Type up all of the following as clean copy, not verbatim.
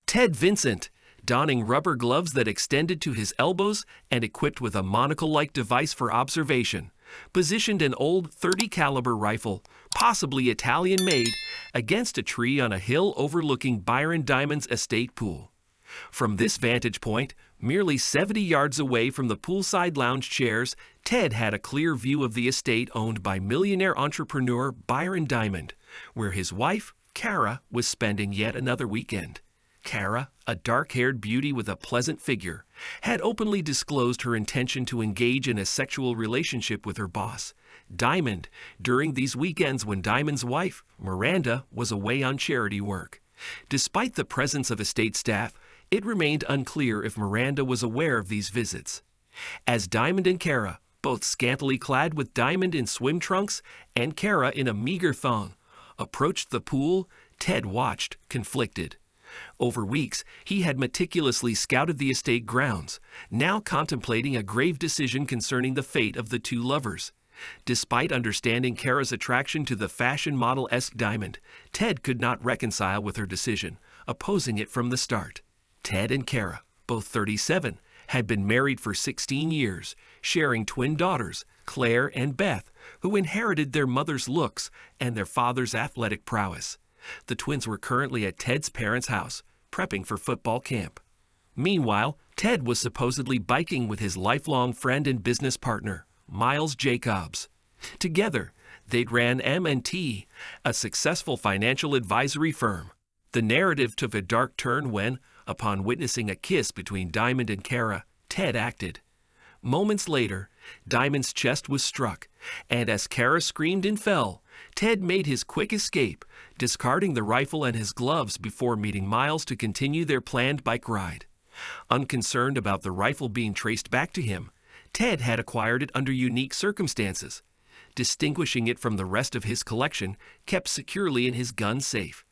Ted Vincent, donning rubber gloves that extended to his elbows and equipped with a monocle-like device for observation, positioned an old .30 caliber rifle, possibly Italian-made, against a tree on a hill overlooking Byron Diamond's estate pool. From this vantage point, merely 70 yards away from the poolside lounge chairs, Ted had a clear view of the estate owned by millionaire entrepreneur Byron Diamond, where his wife, Kara, was spending yet another weekend. Kara, a dark-haired beauty with a pleasant figure, had openly disclosed her intention to engage in a sexual relationship with her boss, Diamond, during these weekends when Diamond's wife, Miranda, was away on charity work. Despite the presence of estate staff, it remained unclear if Miranda was aware of these visits. As Diamond and Kara, both scantily clad with Diamond in swim trunks and Kara in a meager thong, approached the pool, Ted watched, conflicted. Over weeks, he had meticulously scouted the estate grounds, now contemplating a grave decision concerning the fate of the two lovers. Despite understanding Kara's attraction to the fashion model-esque Diamond, Ted could not reconcile with her decision, opposing it from the start. Ted and Kara, both 37, had been married for 16 years, sharing twin daughters, Claire and Beth, who inherited their mother's looks and their father's athletic prowess. The twins were currently at Ted's parents' house, prepping for football camp. Meanwhile, Ted was supposedly biking with his lifelong friend and business partner, Miles Jacobs. Together, they'd ran M&T, a successful financial advisory firm. The narrative took a dark turn when, upon witnessing a kiss between Diamond and Kara, Ted acted. Moments later, Diamond's chest was struck, and as Kara screamed and fell, Ted made his quick escape, discarding the rifle and his gloves before meeting Miles to continue their planned bike ride. Unconcerned about the rifle being traced back to him, Ted had acquired it under unique circumstances, distinguishing it from the rest of his collection kept securely in his gun safe.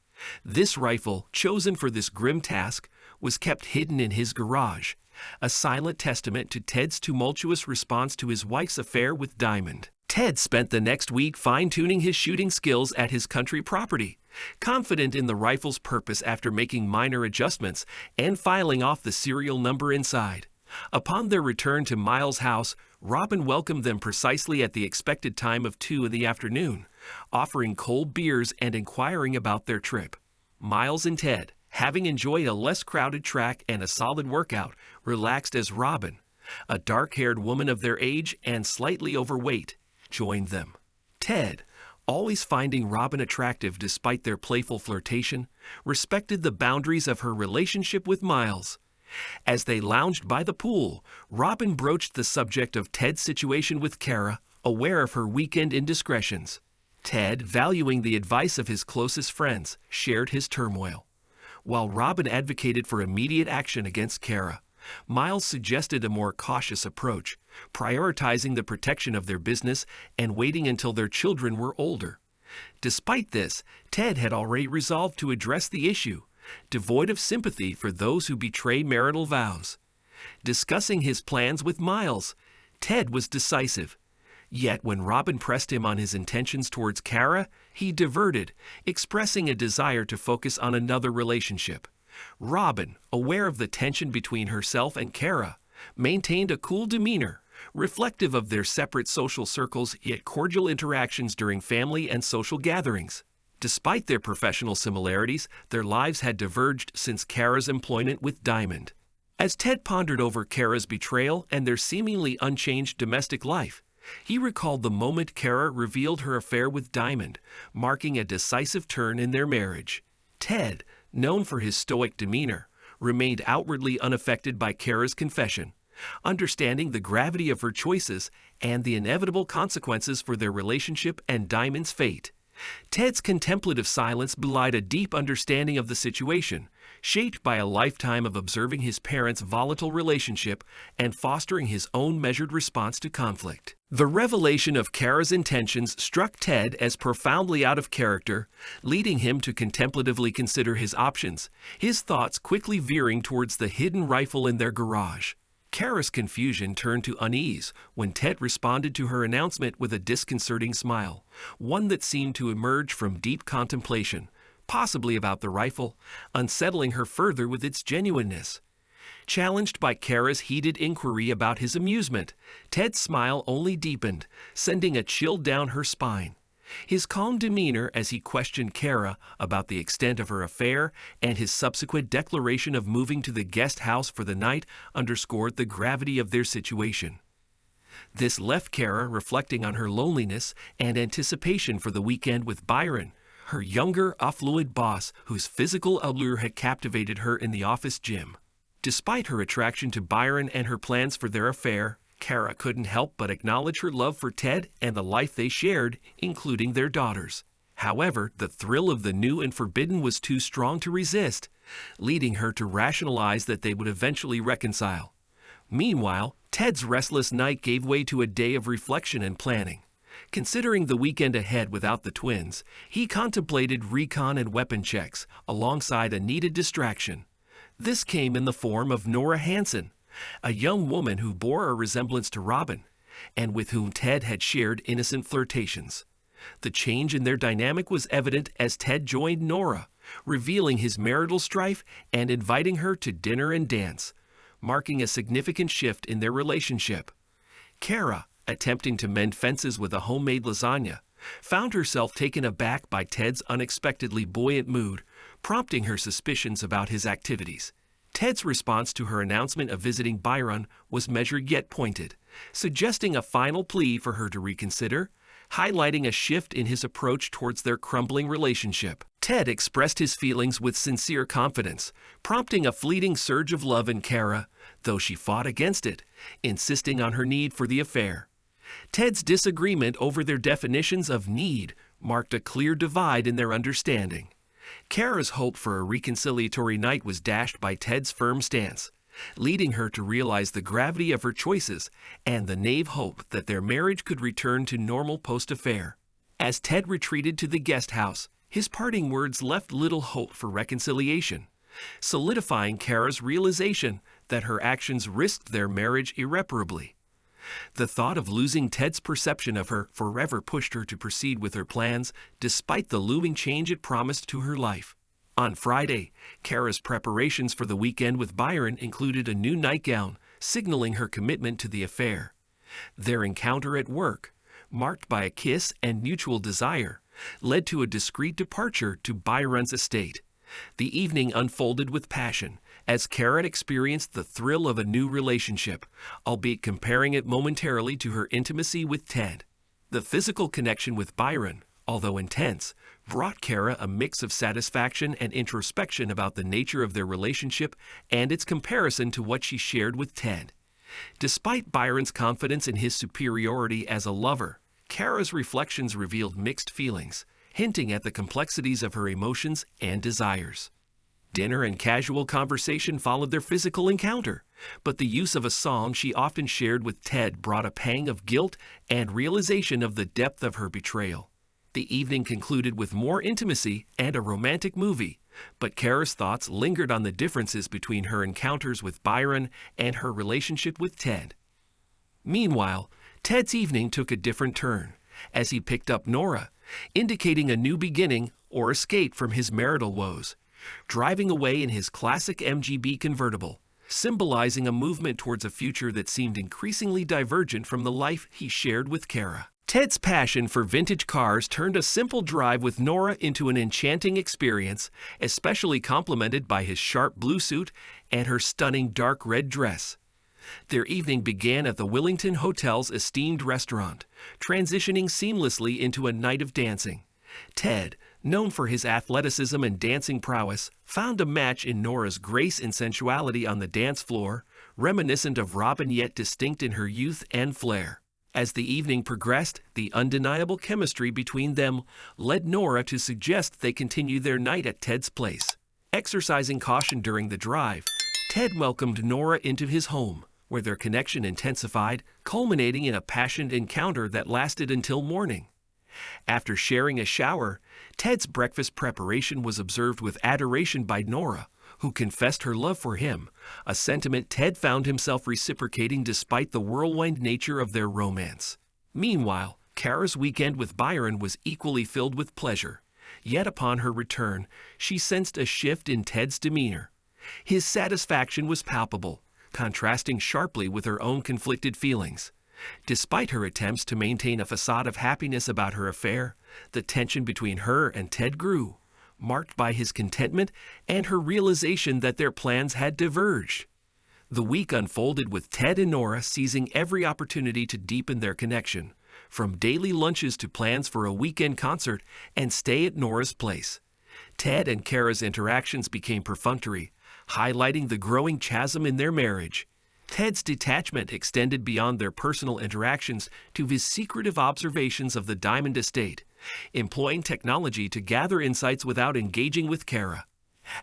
This rifle, chosen for this grim task, was kept hidden in his garage, a silent testament to Ted's tumultuous response to his wife's affair with Diamond. Ted spent the next week fine-tuning his shooting skills at his country property, confident in the rifle's purpose after making minor adjustments and filing off the serial number inside. Upon their return to Miles' house, Robin welcomed them precisely at the expected time of 2 in the afternoon, offering cold beers and inquiring about their trip. Miles and Ted, having enjoyed a less crowded track and a solid workout, relaxed as Robin, a dark-haired woman of their age and slightly overweight, joined them. Ted, always finding Robin attractive despite their playful flirtation, respected the boundaries of her relationship with Miles. As they lounged by the pool, Robin broached the subject of Ted's situation with Kara, aware of her weekend indiscretions. Ted, valuing the advice of his closest friends, shared his turmoil. While Robin advocated for immediate action against Kara, Miles suggested a more cautious approach, prioritizing the protection of their business and waiting until their children were older. Despite this, Ted had already resolved to address the issue, devoid of sympathy for those who betray marital vows. Discussing his plans with Miles, Ted was decisive. Yet when Robin pressed him on his intentions towards Kara, he diverted, expressing a desire to focus on another relationship. Robin, aware of the tension between herself and Kara, maintained a cool demeanor, reflective of their separate social circles yet cordial interactions during family and social gatherings. Despite their professional similarities, their lives had diverged since Kara's employment with Diamond. As Ted pondered over Kara's betrayal and their seemingly unchanged domestic life, he recalled the moment Kara revealed her affair with Diamond, marking a decisive turn in their marriage. Ted, known for his stoic demeanor, remained outwardly unaffected by Kara's confession, understanding the gravity of her choices and the inevitable consequences for their relationship and Diamond's fate. Ted's contemplative silence belied a deep understanding of the situation, shaped by a lifetime of observing his parents' volatile relationship and fostering his own measured response to conflict. The revelation of Kara's intentions struck Ted as profoundly out of character, leading him to contemplatively consider his options, his thoughts quickly veering towards the hidden rifle in their garage. Kara's confusion turned to unease when Ted responded to her announcement with a disconcerting smile, one that seemed to emerge from deep contemplation, possibly about the rifle, unsettling her further with its genuineness. Challenged by Kara's heated inquiry about his amusement, Ted's smile only deepened, sending a chill down her spine. His calm demeanor as he questioned Kara about the extent of her affair and his subsequent declaration of moving to the guest house for the night underscored the gravity of their situation. This left Kara reflecting on her loneliness and anticipation for the weekend with Byron, her younger, affluent boss whose physical allure had captivated her in the office gym. Despite her attraction to Byron and her plans for their affair, Kara couldn't help but acknowledge her love for Ted and the life they shared, including their daughters. However, the thrill of the new and forbidden was too strong to resist, leading her to rationalize that they would eventually reconcile. Meanwhile, Ted's restless night gave way to a day of reflection and planning. Considering the weekend ahead without the twins, he contemplated recon and weapon checks alongside a needed distraction. This came in the form of Nora Hansen, a young woman who bore a resemblance to Robin, and with whom Ted had shared innocent flirtations. The change in their dynamic was evident as Ted joined Nora, revealing his marital strife and inviting her to dinner and dance, marking a significant shift in their relationship. Kara, attempting to mend fences with a homemade lasagna, found herself taken aback by Ted's unexpectedly buoyant mood, prompting her suspicions about his activities. Ted's response to her announcement of visiting Byron was measured yet pointed, suggesting a final plea for her to reconsider, highlighting a shift in his approach towards their crumbling relationship. Ted expressed his feelings with sincere confidence, prompting a fleeting surge of love in Kara, though she fought against it, insisting on her need for the affair. Ted's disagreement over their definitions of need marked a clear divide in their understanding. Kara's hope for a reconciliatory night was dashed by Ted's firm stance, leading her to realize the gravity of her choices and the naive hope that their marriage could return to normal post-affair. As Ted retreated to the guest house, his parting words left little hope for reconciliation, solidifying Kara's realization that her actions risked their marriage irreparably. The thought of losing Ted's perception of her forever pushed her to proceed with her plans, despite the looming change it promised to her life. On Friday, Kara's preparations for the weekend with Byron included a new nightgown, signaling her commitment to the affair. Their encounter at work, marked by a kiss and mutual desire, led to a discreet departure to Byron's estate. The evening unfolded with passion, as Kara experienced the thrill of a new relationship, albeit comparing it momentarily to her intimacy with Ted. The physical connection with Byron, although intense, brought Kara a mix of satisfaction and introspection about the nature of their relationship and its comparison to what she shared with Ted. Despite Byron's confidence in his superiority as a lover, Kara's reflections revealed mixed feelings, hinting at the complexities of her emotions and desires. Dinner and casual conversation followed their physical encounter, but the use of a song she often shared with Ted brought a pang of guilt and realization of the depth of her betrayal. The evening concluded with more intimacy and a romantic movie, but Kara's thoughts lingered on the differences between her encounters with Byron and her relationship with Ted. Meanwhile, Ted's evening took a different turn, as he picked up Nora, indicating a new beginning or escape from his marital woes, driving away in his classic MGB convertible, symbolizing a movement towards a future that seemed increasingly divergent from the life he shared with Kara. Ted's passion for vintage cars turned a simple drive with Nora into an enchanting experience, especially complemented by his sharp blue suit and her stunning dark red dress. Their evening began at the Willington Hotel's esteemed restaurant, transitioning seamlessly into a night of dancing. Ted, known for his athleticism and dancing prowess, found a match in Nora's grace and sensuality on the dance floor, reminiscent of Robin yet distinct in her youth and flair. As the evening progressed, the undeniable chemistry between them led Nora to suggest they continue their night at Ted's place. Exercising caution during the drive, Ted welcomed Nora into his home, where their connection intensified, culminating in a passionate encounter that lasted until morning. After sharing a shower, Ted's breakfast preparation was observed with adoration by Nora, who confessed her love for him, a sentiment Ted found himself reciprocating despite the whirlwind nature of their romance. Meanwhile, Kara's weekend with Byron was equally filled with pleasure, Yet upon her return, she sensed a shift in Ted's demeanor. His satisfaction was palpable, contrasting sharply with her own conflicted feelings. Despite her attempts to maintain a facade of happiness about her affair, the tension between her and Ted grew, marked by his contentment and her realization that their plans had diverged. The week unfolded with Ted and Nora seizing every opportunity to deepen their connection, from daily lunches to plans for a weekend concert and stay at Nora's place. Ted and Kara's interactions became perfunctory, highlighting the growing chasm in their marriage. Ted's detachment extended beyond their personal interactions to his secretive observations of the Diamond estate, employing technology to gather insights without engaging with Kara.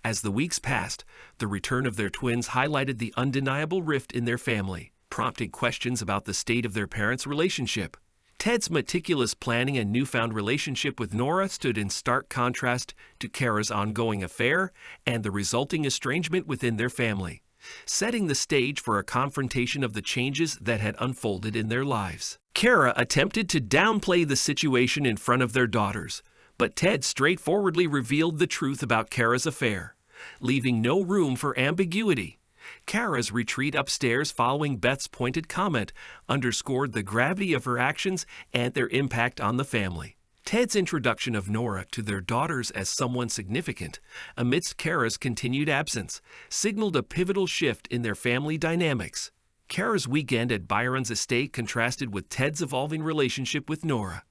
As the weeks passed, the return of their twins highlighted the undeniable rift in their family, prompting questions about the state of their parents' relationship. Ted's meticulous planning and newfound relationship with Nora stood in stark contrast to Kara's ongoing affair and the resulting estrangement within their family, setting the stage for a confrontation of the changes that had unfolded in their lives. Kara attempted to downplay the situation in front of their daughters, but Ted straightforwardly revealed the truth about Kara's affair, leaving no room for ambiguity. Kara's retreat upstairs following Beth's pointed comment underscored the gravity of her actions and their impact on the family. Ted's introduction of Nora to their daughters as someone significant, amidst Kara's continued absence, signaled a pivotal shift in their family dynamics. Kara's weekend at Byron's estate contrasted with Ted's evolving relationship with Nora.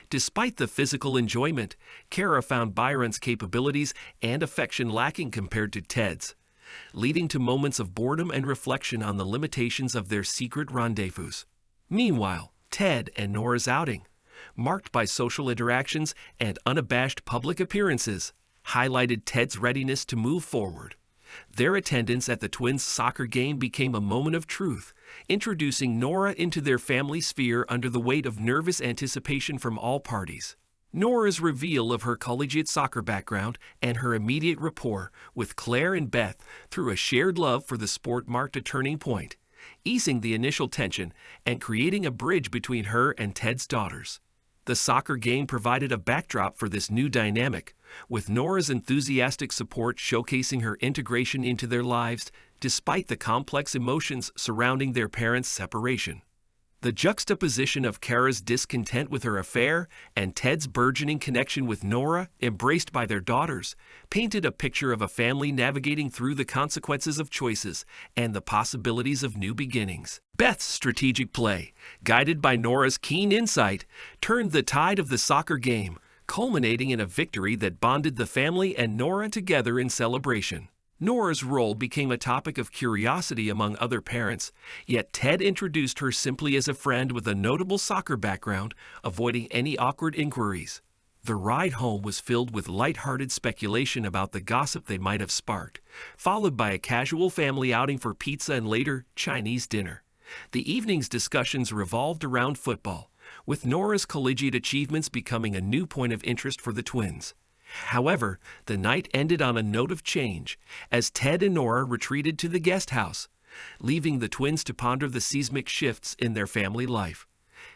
Despite the physical enjoyment, Kara found Byron's capabilities and affection lacking compared to Ted's, leading to moments of boredom and reflection on the limitations of their secret rendezvous. Meanwhile, Ted and Nora's outing, marked by social interactions and unabashed public appearances, highlighted Ted's readiness to move forward. Their attendance at the twins' soccer game became a moment of truth, introducing Nora into their family sphere under the weight of nervous anticipation from all parties. Nora's reveal of her collegiate soccer background and her immediate rapport with Claire and Beth through a shared love for the sport marked a turning point, easing the initial tension and creating a bridge between her and Ted's daughters. The soccer game provided a backdrop for this new dynamic, with Nora's enthusiastic support showcasing her integration into their lives despite the complex emotions surrounding their parents' separation. The juxtaposition of Kara's discontent with her affair and Ted's burgeoning connection with Nora, embraced by their daughters, painted a picture of a family navigating through the consequences of choices and the possibilities of new beginnings. Beth's strategic play, guided by Nora's keen insight, turned the tide of the soccer game, culminating in a victory that bonded the family and Nora together in celebration. Nora's role became a topic of curiosity among other parents, yet Ted introduced her simply as a friend with a notable soccer background, avoiding any awkward inquiries. The ride home was filled with light-hearted speculation about the gossip they might have sparked, followed by a casual family outing for pizza and later Chinese dinner. The evening's discussions revolved around football, with Nora's collegiate achievements becoming a new point of interest for the twins. However, the night ended on a note of change, as Ted and Nora retreated to the guest house, leaving the twins to ponder the seismic shifts in their family life.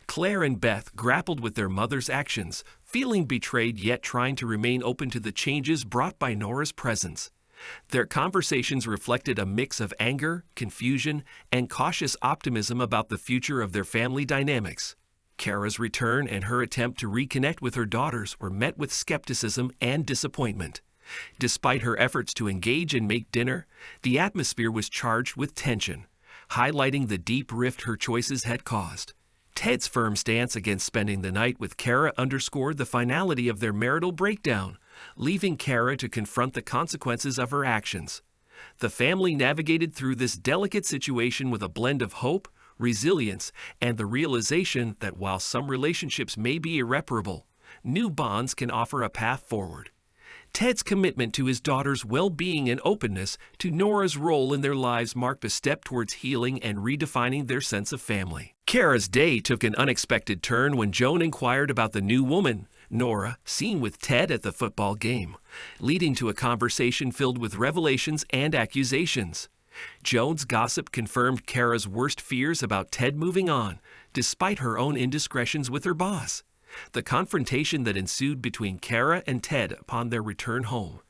Claire and Beth grappled with their mother's actions, feeling betrayed yet trying to remain open to the changes brought by Nora's presence. Their conversations reflected a mix of anger, confusion, and cautious optimism about the future of their family dynamics. Kara's return and her attempt to reconnect with her daughters were met with skepticism and disappointment. Despite her efforts to engage and make dinner, the atmosphere was charged with tension, highlighting the deep rift her choices had caused. Ted's firm stance against spending the night with Kara underscored the finality of their marital breakdown, leaving Kara to confront the consequences of her actions. The family navigated through this delicate situation with a blend of hope, resilience, and the realization that while some relationships may be irreparable, new bonds can offer a path forward. Ted's commitment to his daughter's well-being and openness to Nora's role in their lives marked a step towards healing and redefining their sense of family. Kara's day took an unexpected turn when Joan inquired about the new woman, Nora, seen with Ted at the football game, leading to a conversation filled with revelations and accusations. Joan's gossip confirmed Kara's worst fears about Ted moving on, despite her own indiscretions with her boss. The confrontation that ensued between Kara and Ted upon their return home,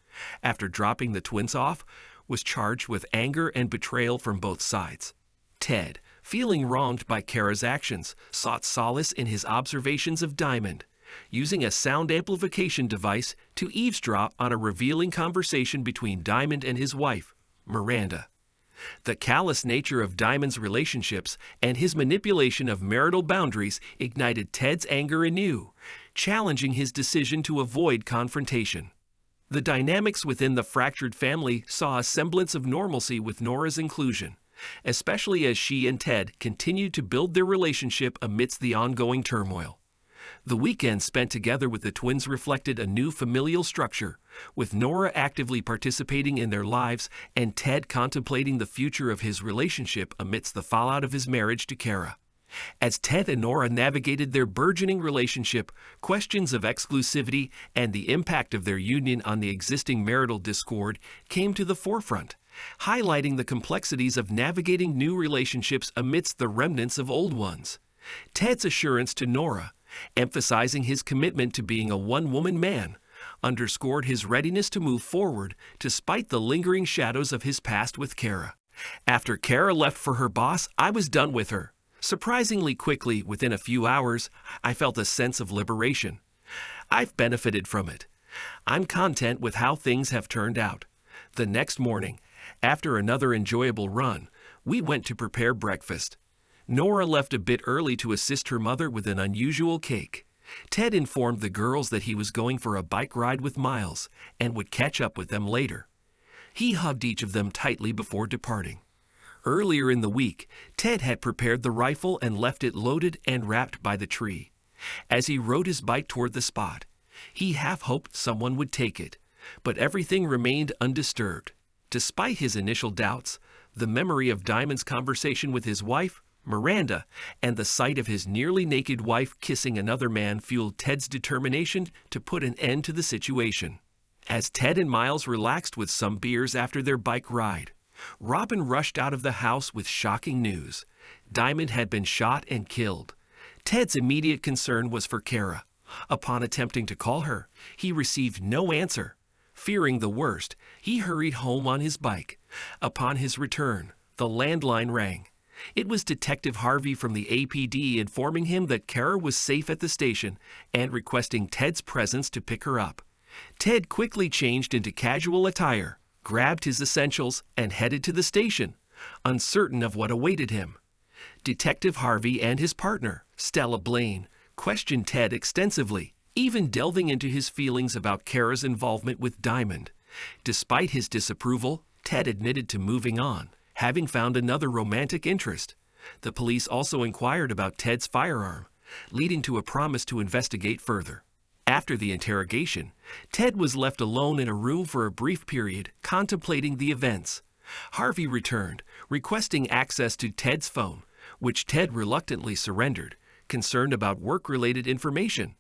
after dropping the twins off, was charged with anger and betrayal from both sides. Ted, feeling wronged by Kara's actions, sought solace in his observations of Diamond, using a sound amplification device to eavesdrop on a revealing conversation between Diamond and his wife, Miranda. The callous nature of Diamond's relationships and his manipulation of marital boundaries ignited Ted's anger anew, challenging his decision to avoid confrontation. The dynamics within the fractured family saw a semblance of normalcy with Nora's inclusion, especially as she and Ted continued to build their relationship amidst the ongoing turmoil. The weekend spent together with the twins reflected a new familial structure, with Nora actively participating in their lives and Ted contemplating the future of his relationship amidst the fallout of his marriage to Kara. As Ted and Nora navigated their burgeoning relationship, questions of exclusivity and the impact of their union on the existing marital discord came to the forefront, highlighting the complexities of navigating new relationships amidst the remnants of old ones. Ted's assurance to Nora, emphasizing his commitment to being a one-woman man, underscored his readiness to move forward despite the lingering shadows of his past with Kara. After Kara left for her boss, I was done with her. Surprisingly quickly, within a few hours, I felt a sense of liberation. I've benefited from it. I'm content with how things have turned out. The next morning, after another enjoyable run, we went to prepare breakfast. Nora left a bit early to assist her mother with an unusual cake. Ted informed the girls that he was going for a bike ride with Miles and would catch up with them later. He hugged each of them tightly before departing. Earlier in the week, Ted had prepared the rifle and left it loaded and wrapped by the tree. As he rode his bike toward the spot, he half hoped someone would take it, but everything remained undisturbed. Despite his initial doubts, the memory of Diamond's conversation with his wife, Miranda, and the sight of his nearly naked wife kissing another man fueled Ted's determination to put an end to the situation. As Ted and Miles relaxed with some beers after their bike ride, Robin rushed out of the house with shocking news. Diamond had been shot and killed. Ted's immediate concern was for Kara. Upon attempting to call her, he received no answer. Fearing the worst, he hurried home on his bike. Upon his return, the landline rang. It was Detective Harvey from the APD informing him that Kara was safe at the station and requesting Ted's presence to pick her up. Ted quickly changed into casual attire, grabbed his essentials, and headed to the station, uncertain of what awaited him. Detective Harvey and his partner, Stella Blaine, questioned Ted extensively, even delving into his feelings about Kara's involvement with Diamond. Despite his disapproval, Ted admitted to moving on, having found another romantic interest. The police also inquired about Ted's firearm, leading to a promise to investigate further. After the interrogation, Ted was left alone in a room for a brief period, contemplating the events. Harvey returned, requesting access to Ted's phone, which Ted reluctantly surrendered, concerned about work-related information.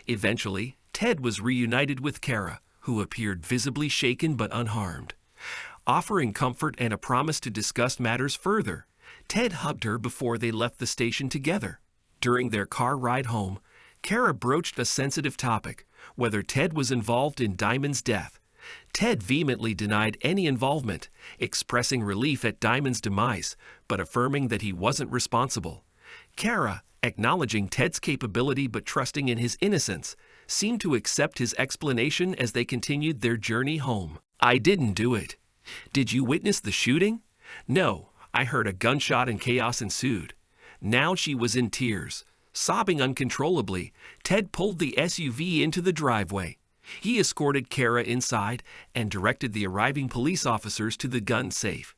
Eventually, Ted was reunited with Kara, who appeared visibly shaken but unharmed. Offering comfort and a promise to discuss matters further, Ted hugged her before they left the station together. During their car ride home, Kara broached a sensitive topic, whether Ted was involved in Diamond's death. Ted vehemently denied any involvement, expressing relief at Diamond's demise, but affirming that he wasn't responsible. Kara, acknowledging Ted's capability but trusting in his innocence, seemed to accept his explanation as they continued their journey home. "I didn't do it. Did you witness the shooting?" "No, I heard a gunshot and chaos ensued." Now she was in tears. Sobbing uncontrollably, Ted pulled the SUV into the driveway. He escorted Kara inside and directed the arriving police officers to the gun safe.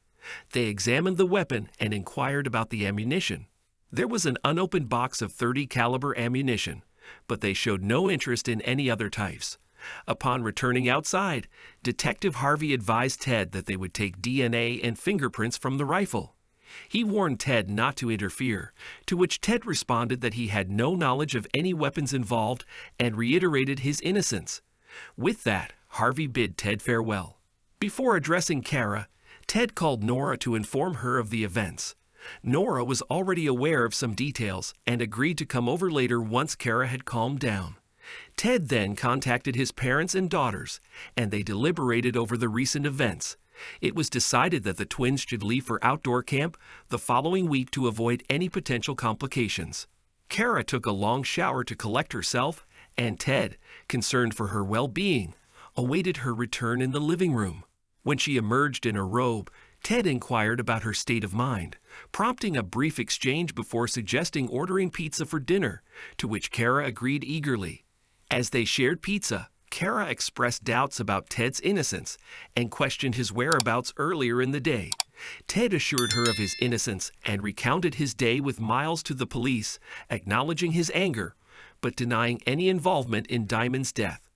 They examined the weapon and inquired about the ammunition. There was an unopened box of .30 caliber ammunition, but they showed no interest in any other types. Upon returning outside, Detective Harvey advised Ted that they would take DNA and fingerprints from the rifle. He warned Ted not to interfere, to which Ted responded that he had no knowledge of any weapons involved and reiterated his innocence. With that, Harvey bid Ted farewell. Before addressing Kara, Ted called Nora to inform her of the events. Nora was already aware of some details and agreed to come over later once Kara had calmed down. Ted then contacted his parents and daughters, and they deliberated over the recent events. It was decided that the twins should leave for outdoor camp the following week to avoid any potential complications. Kara took a long shower to collect herself, and Ted, concerned for her well-being, awaited her return in the living room. When she emerged in her robe, Ted inquired about her state of mind, prompting a brief exchange before suggesting ordering pizza for dinner, to which Kara agreed eagerly. As they shared pizza, Kara expressed doubts about Ted's innocence and questioned his whereabouts earlier in the day. Ted assured her of his innocence and recounted his day with Miles to the police, acknowledging his anger, but denying any involvement in Diamond's death.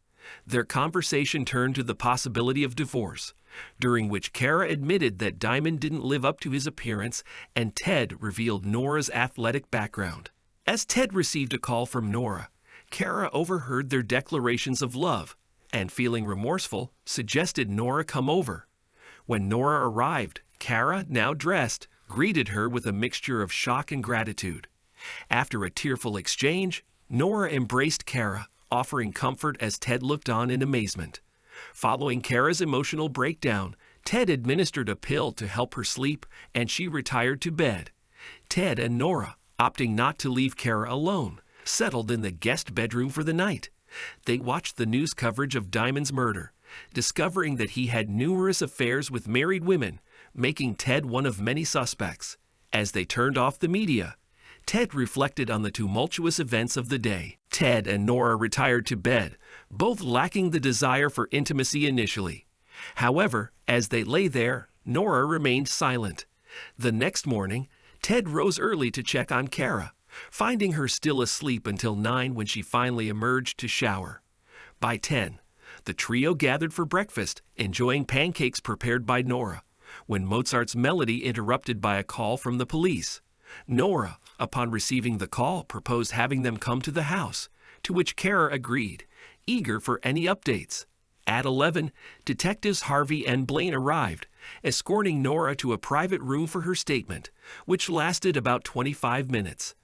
Their conversation turned to the possibility of divorce, during which Kara admitted that Diamond didn't live up to his appearance and Ted revealed Nora's athletic background. As Ted received a call from Nora, Kara overheard their declarations of love and, feeling remorseful, suggested Nora come over. When Nora arrived, Kara, now dressed, greeted her with a mixture of shock and gratitude. After a tearful exchange, Nora embraced Kara, offering comfort as Ted looked on in amazement. Following Kara's emotional breakdown, Ted administered a pill to help her sleep, and she retired to bed. Ted and Nora, opting not to leave Kara alone, settled in the guest bedroom for the night. They watched the news coverage of Diamond's murder, discovering that he had numerous affairs with married women, making Ted one of many suspects. As they turned off the media, Ted reflected on the tumultuous events of the day. Ted and Nora retired to bed, both lacking the desire for intimacy initially. However, as they lay there, Nora remained silent. The next morning, Ted rose early to check on Kara, finding her still asleep until 9 when she finally emerged to shower. By 10, the trio gathered for breakfast, enjoying pancakes prepared by Nora, when Mozart's melody interrupted by a call from the police. Nora, upon receiving the call, proposed having them come to the house, to which Kara agreed, eager for any updates. At 11, Detectives Harvey and Blaine arrived, escorting Nora to a private room for her statement, which lasted about 25 minutes.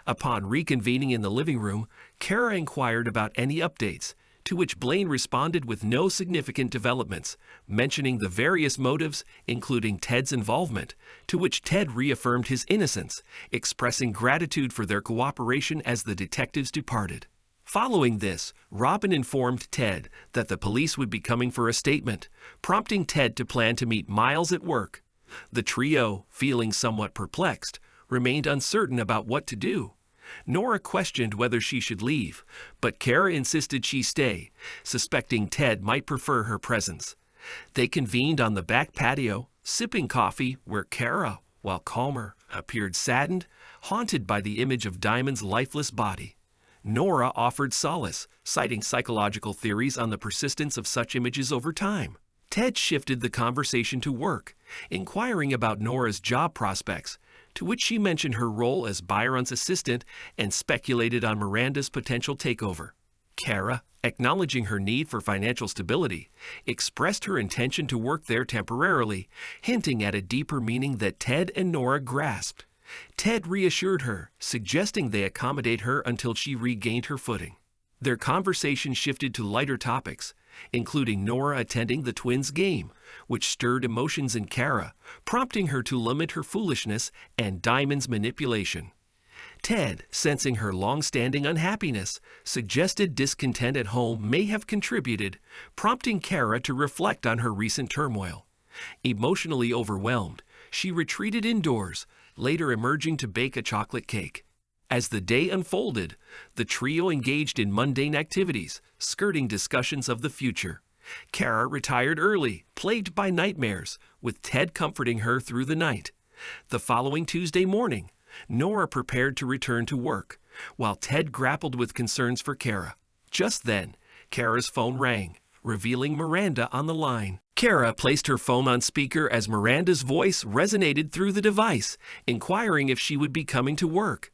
Upon reconvening in the living room, Kara inquired about any updates, to which Blaine responded with no significant developments, mentioning the various motives, including Ted's involvement, to which Ted reaffirmed his innocence, expressing gratitude for their cooperation as the detectives departed. Following this, Robin informed Ted that the police would be coming for a statement, prompting Ted to plan to meet Miles at work. The trio, feeling somewhat perplexed, remained uncertain about what to do. Nora questioned whether she should leave, but Kara insisted she stay, suspecting Ted might prefer her presence. They convened on the back patio, sipping coffee, where Kara, while calmer, appeared saddened, haunted by the image of Diamond's lifeless body. Nora offered solace, citing psychological theories on the persistence of such images over time. Ted shifted the conversation to work, inquiring about Nora's job prospects, to which she mentioned her role as Byron's assistant and speculated on Miranda's potential takeover. Kara, acknowledging her need for financial stability, expressed her intention to work there temporarily, hinting at a deeper meaning that Ted and Nora grasped. Ted reassured her, suggesting they accommodate her until she regained her footing. Their conversation shifted to lighter topics, including Nora attending the twins' game, which stirred emotions in Kara, prompting her to lament her foolishness and Diamond's manipulation. Ted, sensing her long-standing unhappiness, suggested discontent at home may have contributed, prompting Kara to reflect on her recent turmoil. Emotionally overwhelmed, she retreated indoors, later emerging to bake a chocolate cake. As the day unfolded, the trio engaged in mundane activities, skirting discussions of the future. Kara retired early, plagued by nightmares, with Ted comforting her through the night. The following Tuesday morning, Nora prepared to return to work, while Ted grappled with concerns for Kara. Just then, Kara's phone rang, revealing Miranda on the line. Kara placed her phone on speaker as Miranda's voice resonated through the device, inquiring if she would be coming to work.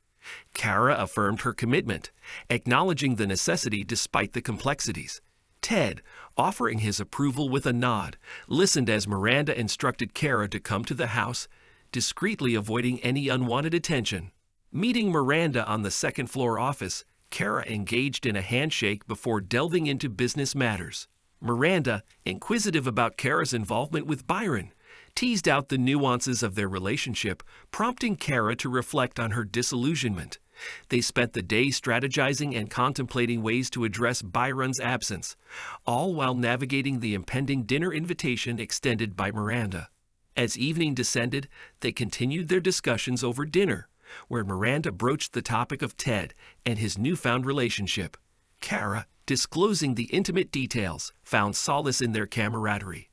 Kara affirmed her commitment, acknowledging the necessity despite the complexities. Ted, offering his approval with a nod, listened as Miranda instructed Kara to come to the house, discreetly avoiding any unwanted attention. Meeting Miranda on the second-floor office, Kara engaged in a handshake before delving into business matters. Miranda, inquisitive about Kara's involvement with Byron, teased out the nuances of their relationship, prompting Kara to reflect on her disillusionment. They spent the day strategizing and contemplating ways to address Byron's absence, all while navigating the impending dinner invitation extended by Miranda. As evening descended, they continued their discussions over dinner, where Miranda broached the topic of Ted and his newfound relationship. Kara, disclosing the intimate details, found solace in their camaraderie.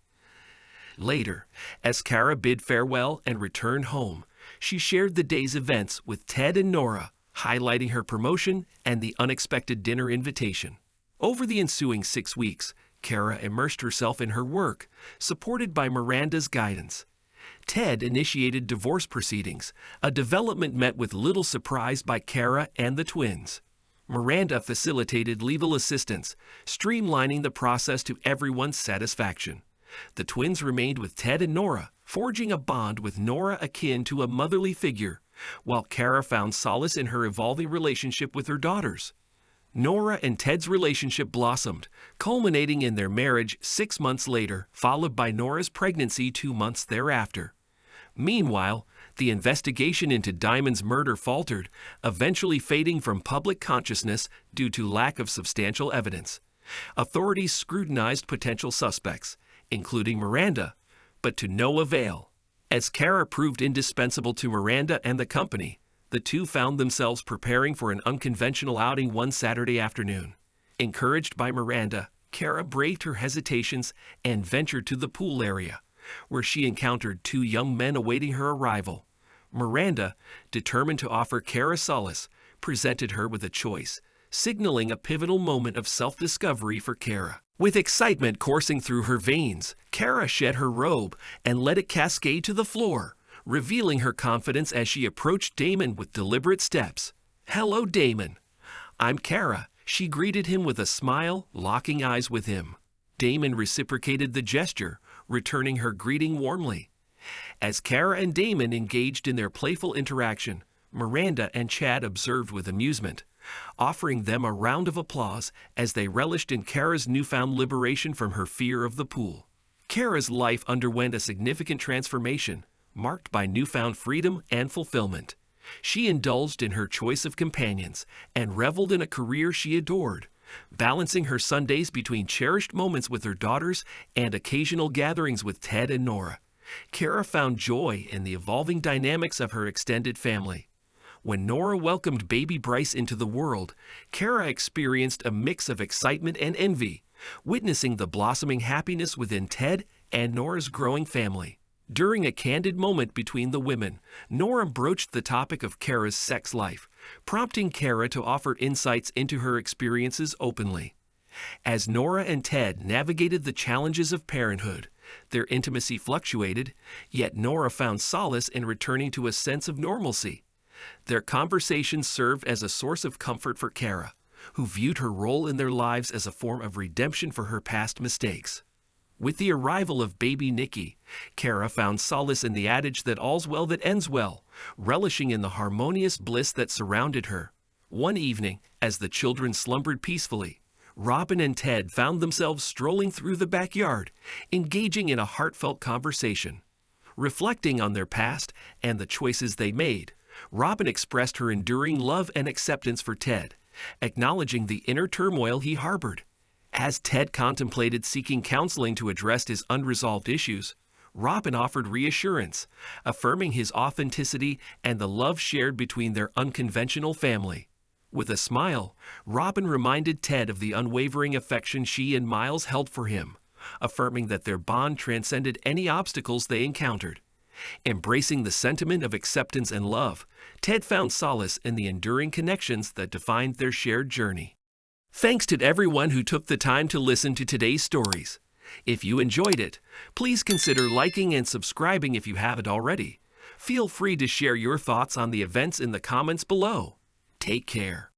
Later, as Kara bid farewell and returned home, she shared the day's events with Ted and Nora, highlighting her promotion and the unexpected dinner invitation. Over the ensuing 6 weeks, Kara immersed herself in her work, supported by Miranda's guidance. Ted initiated divorce proceedings, a development met with little surprise by Kara and the twins. Miranda facilitated legal assistance, streamlining the process to everyone's satisfaction. The twins remained with Ted and Nora, forging a bond with Nora akin to a motherly figure, while Kara found solace in her evolving relationship with her daughters. Nora and Ted's relationship blossomed, culminating in their marriage 6 months later, followed by Nora's pregnancy 2 months thereafter. Meanwhile, the investigation into Diamond's murder faltered, eventually fading from public consciousness due to lack of substantial evidence. Authorities scrutinized potential suspects, including Miranda, but to no avail. As Kara proved indispensable to Miranda and the company, the two found themselves preparing for an unconventional outing one Saturday afternoon. Encouraged by Miranda, Kara braved her hesitations and ventured to the pool area, where she encountered 2 young men awaiting her arrival. Miranda, determined to offer Kara solace, presented her with a choice, signaling a pivotal moment of self-discovery for Kara. With excitement coursing through her veins, Kara shed her robe and let it cascade to the floor, revealing her confidence as she approached Damon with deliberate steps. "Hello, Damon. I'm Kara," she greeted him with a smile, locking eyes with him. Damon reciprocated the gesture, returning her greeting warmly. As Kara and Damon engaged in their playful interaction, Miranda and Chad observed with amusement, offering them a round of applause as they relished in Kara's newfound liberation from her fear of the pool. Kara's life underwent a significant transformation, marked by newfound freedom and fulfillment. She indulged in her choice of companions and reveled in a career she adored, balancing her Sundays between cherished moments with her daughters and occasional gatherings with Ted and Nora. Kara found joy in the evolving dynamics of her extended family. When Nora welcomed baby Bryce into the world, Kara experienced a mix of excitement and envy, witnessing the blossoming happiness within Ted and Nora's growing family. During a candid moment between the women, Nora broached the topic of Kara's sex life, prompting Kara to offer insights into her experiences openly. As Nora and Ted navigated the challenges of parenthood, their intimacy fluctuated, yet Nora found solace in returning to a sense of normalcy. Their conversations served as a source of comfort for Kara, who viewed her role in their lives as a form of redemption for her past mistakes. With the arrival of baby Nikki, Kara found solace in the adage that all's well that ends well, relishing in the harmonious bliss that surrounded her. One evening, as the children slumbered peacefully, Robin and Ted found themselves strolling through the backyard, engaging in a heartfelt conversation. Reflecting on their past and the choices they made, Robin expressed her enduring love and acceptance for Ted, acknowledging the inner turmoil he harbored. As Ted contemplated seeking counseling to address his unresolved issues, Robin offered reassurance, affirming his authenticity and the love shared between their unconventional family. With a smile, Robin reminded Ted of the unwavering affection she and Miles held for him, affirming that their bond transcended any obstacles they encountered. Embracing the sentiment of acceptance and love, Ted found solace in the enduring connections that defined their shared journey. Thanks to everyone who took the time to listen to today's stories. If you enjoyed it, please consider liking and subscribing if you haven't already. Feel free to share your thoughts on the events in the comments below. Take care.